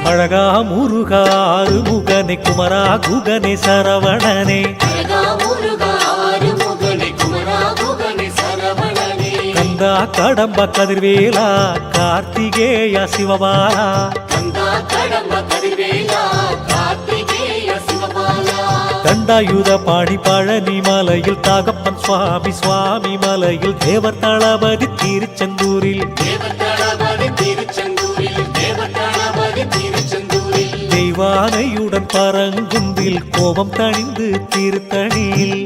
அழகா முருகா ஆறுமுகனே குமரா குகனே சரவணனே கந்தா கடம்ப கதிர்வேலா கார்த்திகேய சிவபாலா தண்டாயுத பாடி பழனி மலையில் தாகப்பன் சுவாமி சுவாமி மலையில் தேவர் தளபதி திருச்செந்தூரில் தெய்வானையுடன் பரங்குன்றில் கோபம் தணிந்து திருத்தணியில்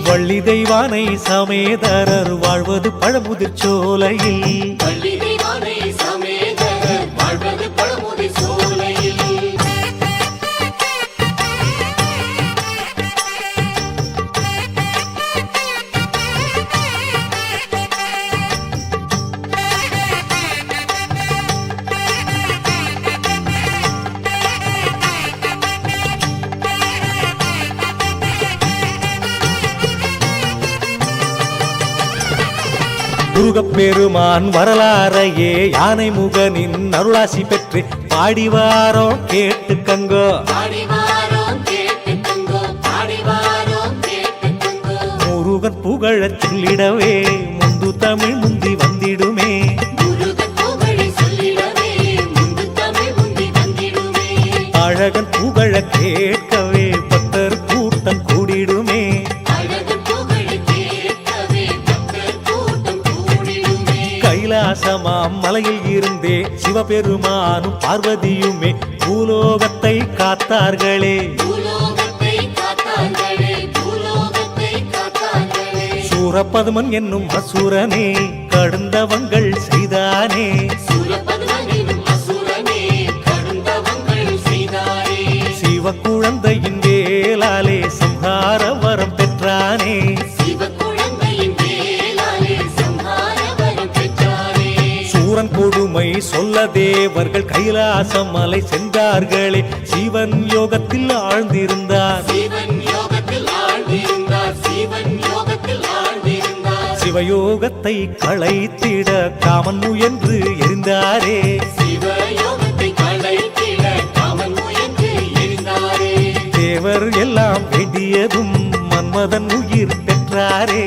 வள்ளி தெய்வானை சமேதரர் வாழ்வது பழமுதிர் சோலையில் முருகப்பெருமான் வரலாறையே யானை முகனின் அருளாசி பெற்று பாடிவாரோ கேட்டுக்கங்கோ முருகன் புகழச் சொல்லிடவே முந்து தமிழ் முந்தி வந்திடுமே அழகன் புகழ கேட்கவே பக்தர் கூட்டம் கூடிடுமே கைலாசமாம் மலையில் இருந்தே சிவபெருமானும் பார்வதியுமே பூலோகத்தை காத்தார்களே சூரபதுமன் என்னும் அசுரனே கடுந்தவங்கள் செய்தானே சிவ குழந்தையின் வேலாலே சம்ஹார வரம் பெற்றானே சூரன் கொடுமை சொல்ல தேவர்கள் கைலாசம் மலை சென்றார்களே சிவன் யோகத்தில் ஆழ்ந்திருந்தார் சிவயோகத்தை களைத்திட காமன் முயன்று எரிந்தாரே தேவர் எல்லாம் வேண்டியதும் மன்மதன் உயிர் பெற்றாரே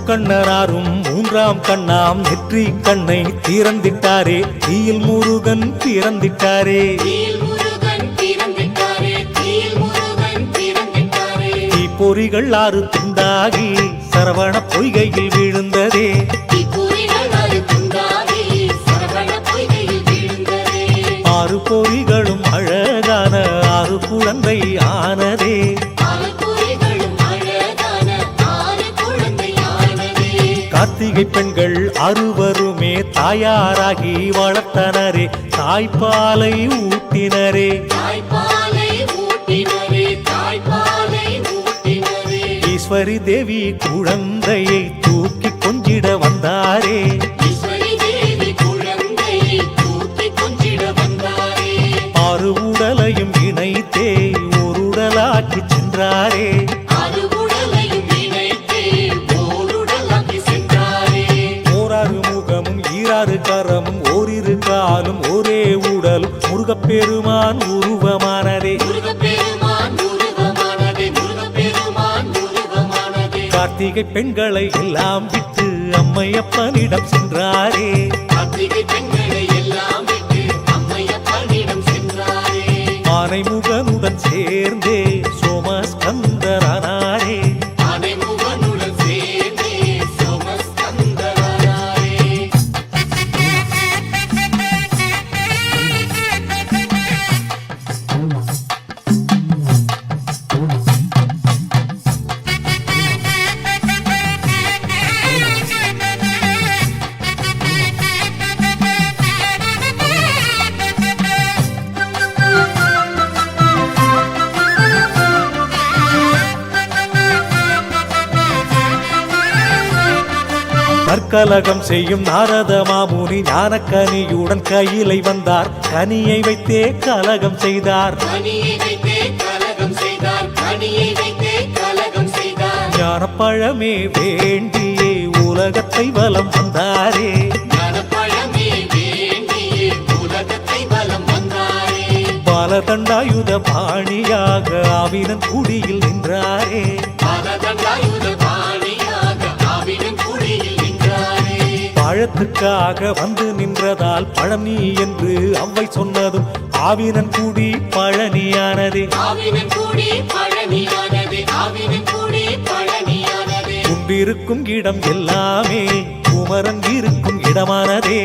கண்ணனாரும் மூன்றாம் கண்ணாம் நெற்றி கண்ணை திறந்திட்டாரே தீயில் முருகன் பிறந்திட்டாரே தீப்பொறிகள் 6 துண்டாகி சரவண பொய்கையில் விழுந்ததே 6 பொறிகளும் அழகான 6 குழந்தை ஆனதே கார்த்திகை பெண்கள் 6வருமே தாயாராகி வளர்த்தனரே தாய்ப்பாலை ஊட்டினரே ஈஸ்வரி தேவி குழந்தையை தூக்கி கொஞ்சிட வந்தாரே ஆறு உடலையும் இணைத்தே ஒரு உடலாக்கி சென்றாரே கரமும் ஓரிரு காலும் ஒரே உடலும் முருகப்பெருமான் உருவமானதே கார்த்திகை பெண்களை எல்லாம் விட்டு அம்மையப்பனிடம் சென்றாரே ஆனை முகனுடன் சேர்ந்தே சோமஸ்கந்தரானாரே நற்கலகம் செய்யும் நாரத மாமுனி ஞானக்கனியுடன் கையிலை வந்தார். கனியை வைத்தே கலகம் செய்தார். ஞானப்பழமே வேண்டியே உலகத்தை வலம் வந்தாரே. பாலதண்டாயுத பாணியாக ஆவினன் குடியில் நின்றாரே. பழத்துக்காக வந்து நின்றதால் பழனி என்று அவ்வை சொன்னதும் ஆவினன் கூடி பழனியானதே. குண்டிருக்கும் இடம் எல்லாமே குமரன் இருக்கும் இடமானதே.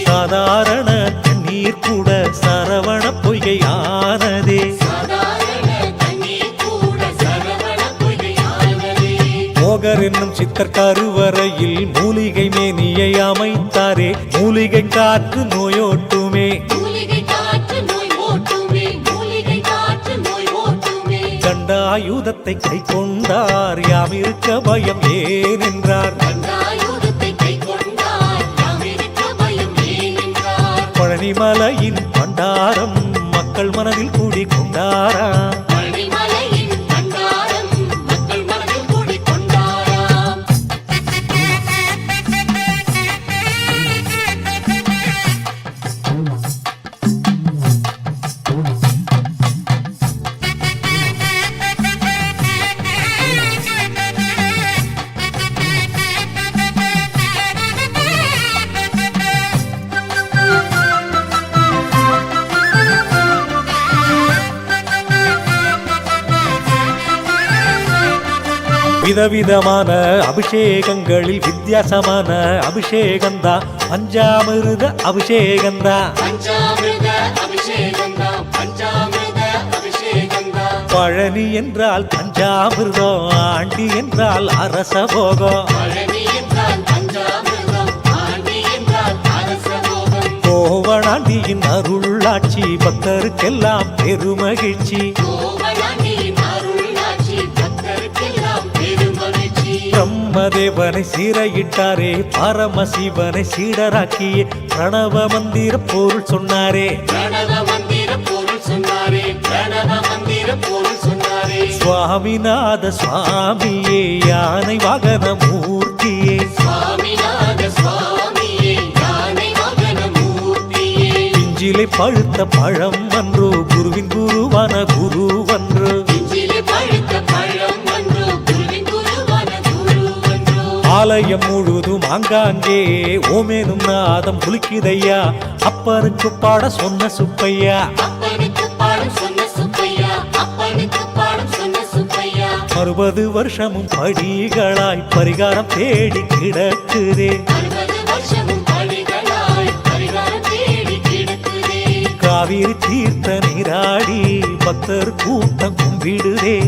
சாதாரண தண்ணீர் கூட சரவண பொய்கையானதே. மோகர் என்னும் சித்தர் கருவறையில் மூலிகை மேனியை அமைத்தாரே. மூலிகை காற்று நோயோட்டுமே. தண்டாயுதத்தை கை கொண்டார். யாம் இருக்க பயம் ஏன் என்றார். பழனிமலையின் பண்டாரம் மக்கள் மனதில் கூடி கொண்டாரா. விதவிதமான அபிஷேகங்களில் வித்தியாசமான அபிஷேகந்தா பஞ்சாமிருத அபிஷேகந்தா. பழனி என்றால் பஞ்சாமிர்தம், ஆண்டி என்றால் அரச போகம். கோவணாண்டியின் அருளாட்சி பக்தருக்கெல்லாம் பெருமகிழ்ச்சி. பிரம்மதேவனை சீரையிட்டாரே. பரமசிவனை சீடராக்கியே பிரணவ மந்திர பொருள் சொன்னாரே. சுவாமிநாத சுவாமியே யானை வாகன மூர்த்தியே. பிஞ்சிலை பழுத்த பழம் அன்றோ குருவின் குருவான குருவன்றோ. ஆலயம் முழுதும் ஆங்காங்கே ஓமேனும் நாதம் புலிக்குதையா. அப்பனுக்கு பாட சொன்ன சுப்பையா. 60 வருஷமும் படிகளாய் பரிகாரம் தேடி கிடக்குதே. காவிரி தீர்த்த நீராடி பக்தர் கூட்டம் கும்பிடுதே.